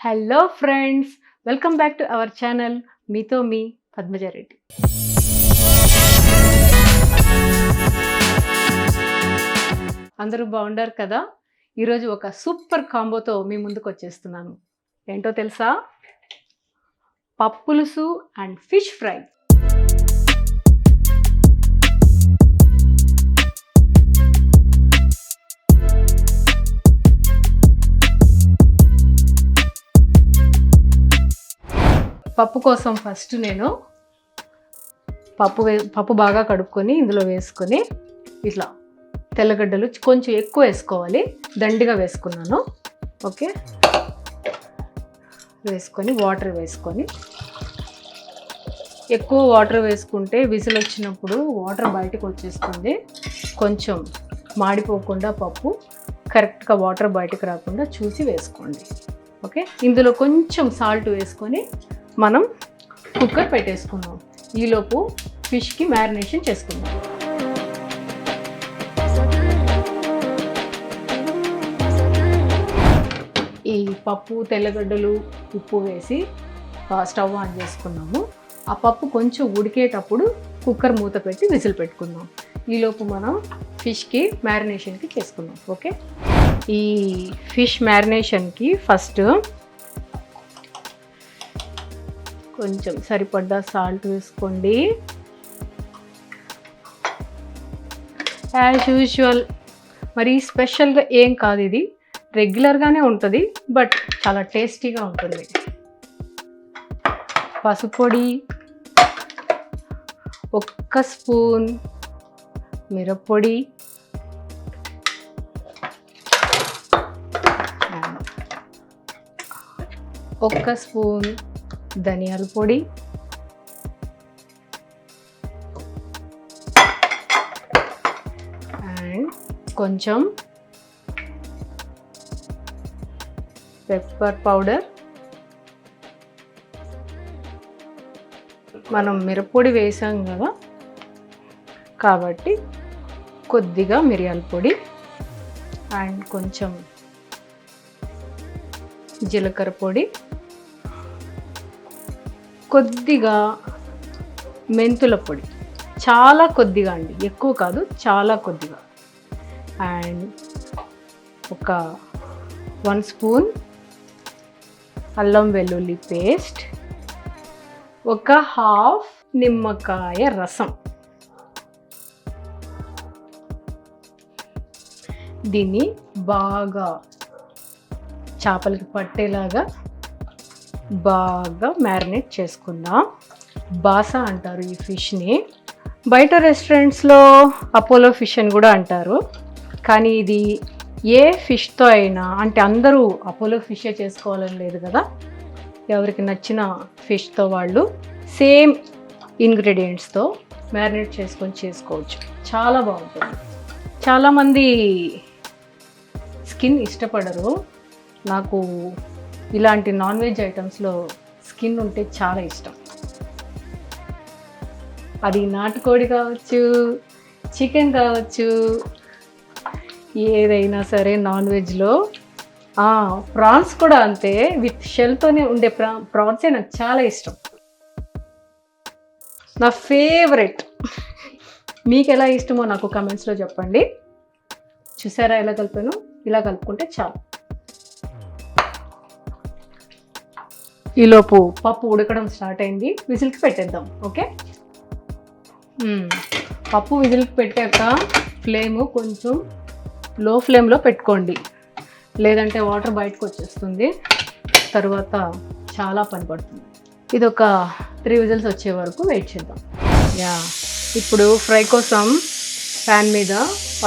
Hello friends, welcome back to our channel. మీతో మీ పద్మజారెడ్డి. అందరూ బాగుండారు కదా? ఈరోజు ఒక సూపర్ కాంబోతో మీ ముందుకు వచ్చేస్తున్నాను. ఏంటో తెలుసా? పప్పులుసు అండ్ ఫిష్ ఫ్రై. పప్పు కోసం ఫస్ట్ నేను పప్పు బాగా కడుక్కొని ఇందులో వేసుకొని ఇట్లా తెల్లగడ్డలు కొంచెం ఎక్కువ వేసుకోవాలి, దండిగా వేసుకున్నాను. ఓకే, వేసుకొని వాటర్ వేసుకొని, ఎక్కువ వాటర్ వేసుకుంటే విజిల్ వచ్చినప్పుడు వాటర్ బయటకు వచ్చేస్తుంది. కొంచెం మాడిపోకుండా పప్పు కరెక్ట్గా వాటర్ బయటకు రాకుండా చూసి వేసుకోండి. ఓకే, ఇందులో కొంచెం సాల్ట్ వేసుకొని మనం కుక్కర్ పెట్టేసుకున్నాం. ఈలోపు ఫిష్కి మ్యారినేషన్ చేసుకుందాం. ఈ పప్పు, తెల్లగడ్డలు, ఉప్పు వేసి స్టవ్ ఆన్ చేసుకున్నాము. ఆ పప్పు కొంచెం ఉడికేటప్పుడు కుక్కర్ మూత పెట్టి విజిల్ పెట్టుకుందాం. ఈలోపు మనం ఫిష్కి మ్యారినేషన్కి చేసుకుందాం. ఓకే, ఈ ఫిష్ మ్యారినేషన్కి ఫస్ట్ కొంచెం సరిపడ్డా సాల్ట్ వేసుకోండి. యాజ్ యూజువల్, మరి స్పెషల్గా ఏం కాదు, ఇది రెగ్యులర్గానే ఉంటుంది, బట్ చాలా టేస్టీగా ఉంటుంది. పసుపు పొడి, 1 స్పూన్ మిరప్పొడి, 1 స్పూన్ ధనియాల పొడి, అండ్ కొంచెం పెప్పర్ పౌడర్. మనం మిరప్పొడి వేసాం కదా కాబట్టి కొద్దిగా మిరియాల పొడి, అండ్ కొంచెం జీలకర్ర పొడి, కొద్దిగా మెంతుల పొడి, చాలా కొద్దిగా అండి, ఎక్కువ కాదు, చాలా కొద్దిగా, అండ్ ఒక 1 స్పూన్ అల్లం వెల్లుల్లి పేస్ట్, 1/2 నిమ్మకాయ రసం. దీన్ని బాగా చేపలకి పట్టేలాగా బాగా మ్యారినేట్ చేసుకుందాం. బాసా అంటారు ఈ ఫిష్ని. బయట రెస్టారెంట్స్లో అపోలో ఫిష్ అని కూడా అంటారు. కానీ ఇది ఏ ఫిష్తో అయినా, అంటే అందరూ అపోలో ఫిషే చేసుకోవాలని లేదు కదా, ఎవరికి నచ్చిన ఫిష్తో వాళ్ళు సేమ్ ఇంగ్రీడియంట్స్తో మ్యారినేట్ చేసుకొని చేసుకోవచ్చు. చాలా బాగుంటుంది. చాలామంది స్కిన్ ఇష్టపడరు. నాకు ఇలాంటి నాన్ వెజ్ ఐటమ్స్లో స్కిన్ ఉంటే చాలా ఇష్టం. అది నాటుకోడి కావచ్చు, చికెన్ కావచ్చు, ఏదైనా సరే నాన్ వెజ్లో. ప్రాన్స్ కూడా అంతే, విత్ షెల్తోనే ఉండే ప్రాన్సే నాకు చాలా ఇష్టం, నా ఫేవరెట్. మీకు ఎలా ఇష్టమో నాకు కమెంట్స్లో చెప్పండి. చూసారా ఎలా కలిపాను? ఇలా కలుపుకుంటే చాలు. ఈలోపు పప్పు ఉడకడం స్టార్ట్ అయింది, విజిల్కి పెట్టేద్దాం. ఓకే, పప్పు విజిల్కి పెట్టాక ఫ్లేమ్ కొంచెం లో ఫ్లేమ్లో పెట్టుకోండి, లేదంటే వాటర్ బయటకు వచ్చేస్తుంది, తర్వాత చాలా పని పడుతుంది. ఇది ఒక 3 విజిల్స్ వచ్చే వరకు వెయిట్ చేద్దాం. ఇప్పుడు ఫ్రై కోసం ప్యాన్ మీద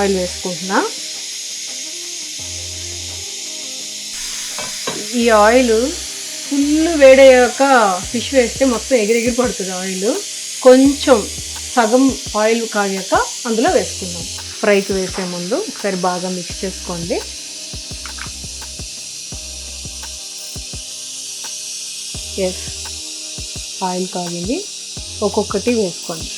ఆయిల్ వేసుకుంటున్నా. ఈ ఆయిల్ ఫుల్ వేడయ్యాక ఫిష్ వేస్తే మొత్తం ఎగిరెగిరి పడుతుంది ఆయిల్. కొంచెం సగం ఆయిల్ కాగాక అందులో వేసుకుందాం. ఫ్రైకి వేసే ముందు ఒకసారి బాగా మిక్స్ చేసుకోండి. ఎస్, ఆయిల్ కాగింది, ఒక్కొక్కటి వేసుకోండి.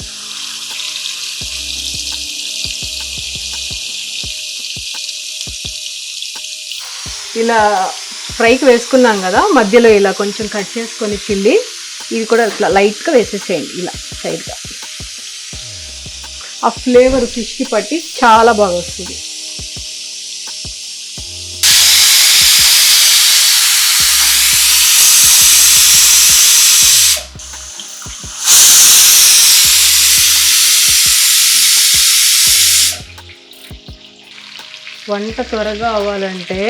ఇలా ఫ్రైకి వేసుకున్నాం కదా, మధ్యలో ఇలా కొంచెం కట్ చేసుకొని చిల్లీ ఇది కూడా ఇట్లా లైట్గా వేసేసేయండి ఇలా సైడ్గా. ఆ ఫ్లేవర్ ఫిష్కి పట్టి చాలా బాగా వస్తుంది. వంట త్వరగా అవ్వాలంటే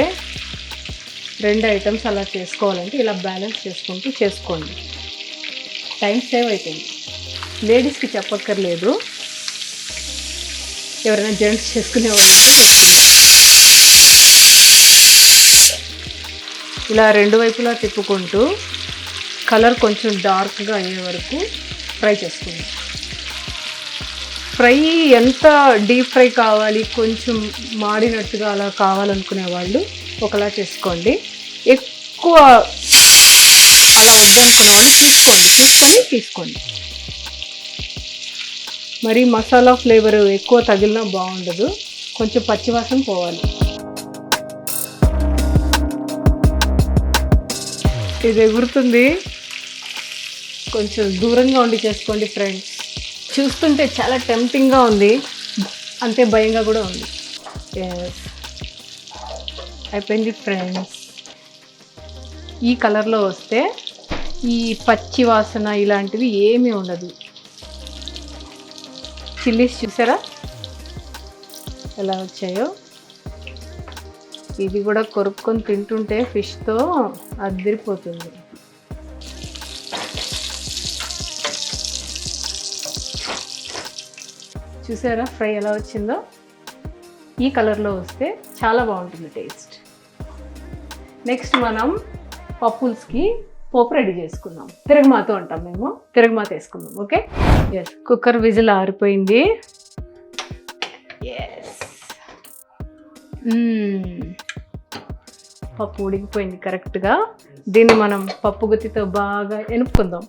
2 ఐటమ్స్ అలా చేసుకోవాలంటే ఇలా బ్యాలెన్స్ చేసుకుంటూ చేసుకోండి. టైం సేవ్ అవుతుంది. లేడీస్కి చెప్పక్కర్లేదు, ఎవరైనా జెంట్స్ చేసుకునే వాళ్ళు ఉంటే చెప్పండి. ఇలా 2 వైపులా తిప్పుకుంటూ కలర్ కొంచెం డార్క్గా అయ్యే వరకు ఫ్రై చేసుకుందాం. ఫ్రై ఎంత డీప్ ఫ్రై కావాలి, కొంచెం మాడినట్టుగా అలా కావాలనుకునే వాళ్ళు ఒకలా చేసుకోండి. ఎక్కువ అలా వద్దనుకునే వాళ్ళు తీసుకోండి. మరి మసాలా ఫ్లేవర్ ఎక్కువ తగిలినా బాగుండదు, కొంచెం పచ్చివాసన పోవాలి. ఇది ఎగురుతుంది, కొంచెం దూరంగా ఉండి చేసుకోండి ఫ్రెండ్స్. చూస్తుంటే చాలా టెంప్టింగ్గా ఉంది, అంతే భయంగా కూడా ఉంది. అయిపోయింది ఫ్రెండ్స్. ఈ కలర్లో వస్తే ఈ పచ్చి వాసన ఇలాంటివి ఏమీ ఉండదు. చిల్లీస్ చూసారా ఎలా వచ్చాయో? ఇది కూడా కొరుక్కొని తింటుంటే ఫిష్తో అదిరిపోతుంది. చూసారా ఫ్రై ఎలా వచ్చిందో? ఈ కలర్లో వస్తే చాలా బాగుంటుంది టేస్ట్. నెక్స్ట్ మనం పప్పుల్స్కి పోపు రెడీ చేసుకుందాం. తిరగమాత అంటాం మేము, తిరగమాత వేసుకుందాం. Okay, yes. కుక్కర్ విజిల్ ఆరిపోయింది. ఎస్, పప్పు ఉడికిపోయింది కరెక్ట్గా. దీన్ని మనం పప్పు గుత్తితో బాగా ఎనుపుకుందాం.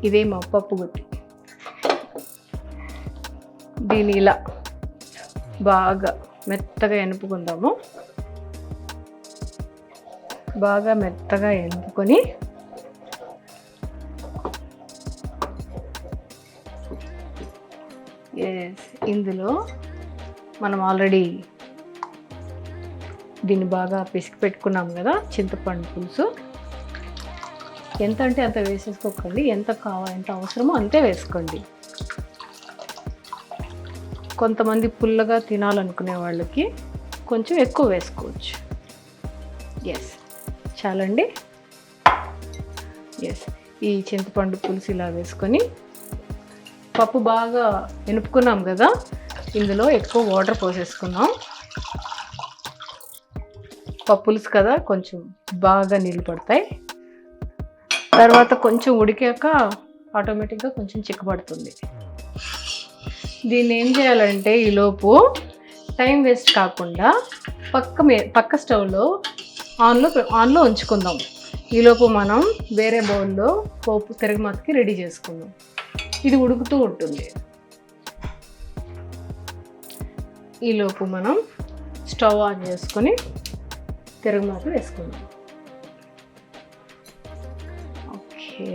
ఇదే మా పప్పు గుత్తి. దీన్ని ఇలా బాగా మెత్తగా ఎనుపుకుందాము. బాగా మెత్తగా ఎనుపుకొని ఇందులో మనం ఆల్రెడీ దీన్ని బాగా పిసికి పెట్టుకున్నాం కదా, చింతపండు పులుసు. ఎంత అంటే అంత వేసేసుకోకండి, ఎంత అవసరమో అంతే వేసుకోండి. కొంతమంది పుల్లగా తినాలనుకునే వాళ్ళకి కొంచెం ఎక్కువ వేసుకోవచ్చు. ఎస్, చాలండి. ఎస్, ఈ చింతపండు పులుసు ఇలా వేసుకొని పప్పు బాగా ఎనుపుకున్నాం కదా, ఇందులో ఎక్కువ వాటర్ పోసేసుకున్నాం. పప్పు పులుసు కదా, కొంచెం బాగా నీళ్ళు పడతాయి. తర్వాత కొంచెం ఉడికాక ఆటోమేటిక్గా కొంచెం చిక్కబడుతుంది. దీన్ని ఏం చేయాలంటే ఈలోపు టైం వేస్ట్ కాకుండా పక్క స్టవ్లో ఆన్లో ఉంచుకుందాం. ఈలోపు మనం వేరే బౌల్లో పోపు తిరగమాతకి రెడీ చేసుకుందాం. ఇది ఉడుకుతూ ఉంటుంది. ఈలోపు మనం స్టవ్ ఆన్ చేసుకొని తిరగమాత వేసుకుందాం. ఓకే,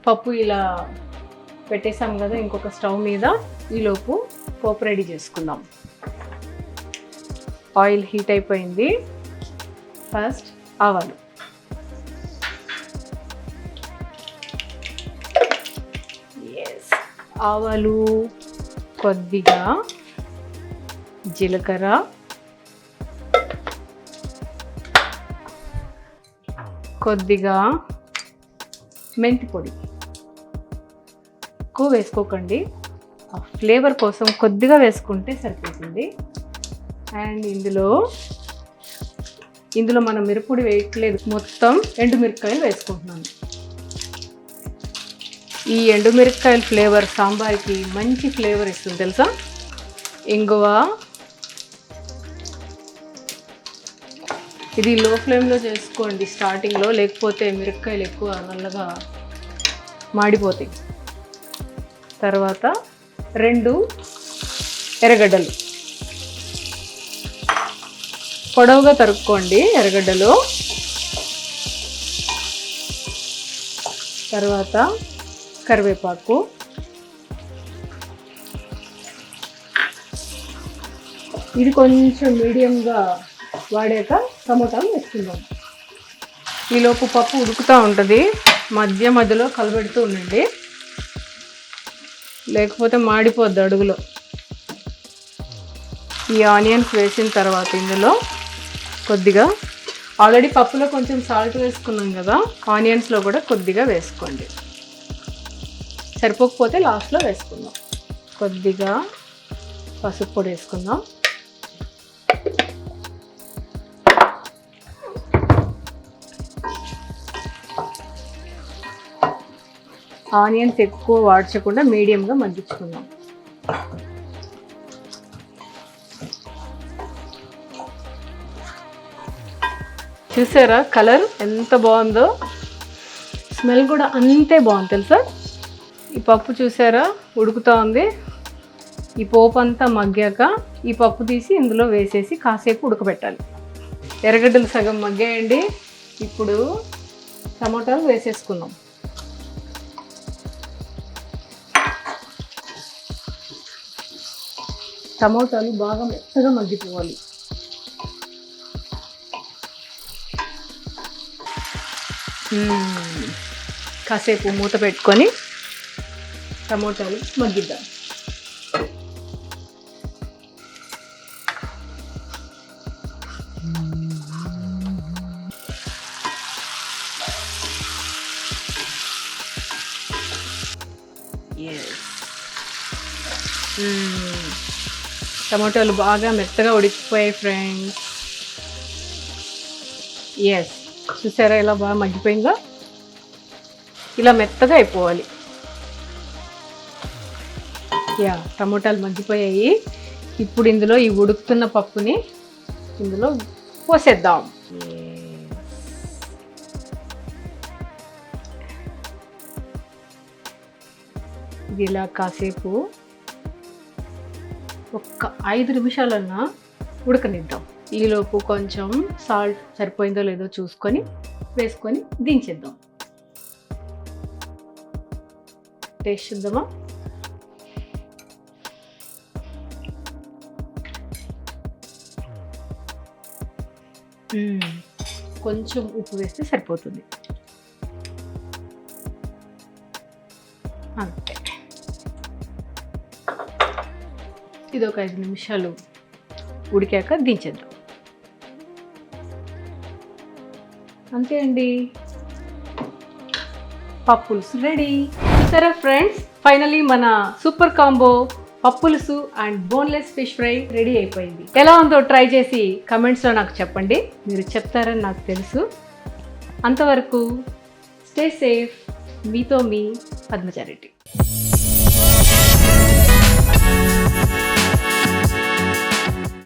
పప్పు ఇలా పెట్టేసాం కదా ఇంకొక స్టవ్ మీద. ఈలోపు పోపు రెడీ చేసుకుందాం. ఆయిల్ హీట్ అయిపోయింది. ఫస్ట్ ఆవాలు, ఆవాలు, కొద్దిగా జీలకర్ర, కొద్దిగా మెంతి పొడి. ఎక్కువ వేసుకోకండి, ఆ ఫ్లేవర్ కోసం కొద్దిగా వేసుకుంటే సరిపోతుంది. అండ్ ఇందులో మనం మిరప్పొడి వేయట్లేదు, మొత్తం ఎండుమిరపకాయలు వేసుకుంటున్నాను. ఈ ఎండుమిరపకాయల ఫ్లేవర్ సాంబార్కి మంచి ఫ్లేవర్ ఇస్తుంది తెలుసా. ఇంగువ, ఇది లో ఫ్లేమ్లో చేసుకోండి స్టార్టింగ్లో, లేకపోతే మిరపకాయలు ఎక్కువ నల్లగా మాడిపోతాయి. తర్వాత 2 ఎర్రగడ్డలు, పొడవుగా తరుక్కోండి ఎర్రగడ్డలు. తర్వాత కరివేపాకు, ఇది కొంచెం మీడియంగా వాడాక టమోటాలు వేసుకుందాం. ఈలోపు పప్పు ఉడుకుతూ ఉంటుంది, మధ్య మధ్యలో కలబెడుతూ ఉండండి, లేకపోతే మాడిపోద్ది అడుగులో. ఈ ఆనియన్స్ వేసిన తర్వాత ఇందులో కొద్దిగా, ఆల్రెడీ పప్పులో కొంచెం సాల్ట్ వేసుకున్నాం కదా, ఆనియన్స్లో కూడా కొద్దిగా వేసుకోండి. సరిపోకపోతే లాస్ట్లో వేసుకుందాం. కొద్దిగా పసుపు పొడి వేసుకుందాం. ఆనియన్స్ ఎక్కువ వాడ్చకుండా మీడియంగా మగ్గించుకుందాం. చూసారా కలర్ ఎంత బాగుందో, స్మెల్ కూడా అంతే బాగుంది తెలుసా. ఈ పప్పు చూసారా ఉడుకుతూ ఉంది. ఈ పోపు అంతా మగ్గాక ఈ పప్పు తీసి ఇందులో వేసేసి కాసేపు ఉడకబెట్టాలి. ఎర్రగడ్డలు సగం మగ్గాయండి. ఇప్పుడు టమోటాలు వేసేసుకుందాం. టమోటాలు బాగా మెత్తగా మగ్గిపోవాలి. కాసేపు మూత పెట్టుకొని టమోటాలు మగ్గిద్దాం. టమాటాలు బాగా మెత్తగా ఉడికిపోయాయి ఫ్రెండ్స్. ఎస్, చూసారా ఇలా బాగా మగ్గిపోయిందో, ఇలా మెత్తగా అయిపోవాలి. యా, టమోటాలు మగ్గిపోయాయి. ఇప్పుడు ఇందులో ఈ ఉడుకుతున్న పప్పుని ఇందులో పోసేద్దాం. ఇది ఇలా కాసేపు ఒక్క 5 నిమిషాలన్నా ఉడకనిద్దాం. ఈలోపు కొంచెం సాల్ట్ సరిపోయిందో లేదో చూసుకొని వేసుకొని దించేద్దాం. టేస్ట్ చూద్దామా. కొంచెం ఉప్పు వేస్తే సరిపోతుంది, అంతే. ఇది ఒక 5 నిమిషాలు ఉడికాక దించేద్దాం. అంతే అండి, పప్పులుసు రెడీ. చూసారా ఫ్రెండ్స్, ఫైనలీ మన సూపర్ కాంబో పప్పులుసు and boneless fish fry ready అయిపోయింది. ఎలా ఉందో ట్రై చేసి కమెంట్స్లో నాకు చెప్పండి. మీరు చెప్తారని నాకు తెలుసు. అంతవరకు స్టే సేఫ్. మీతో మీ పద్మజారెడ్డి.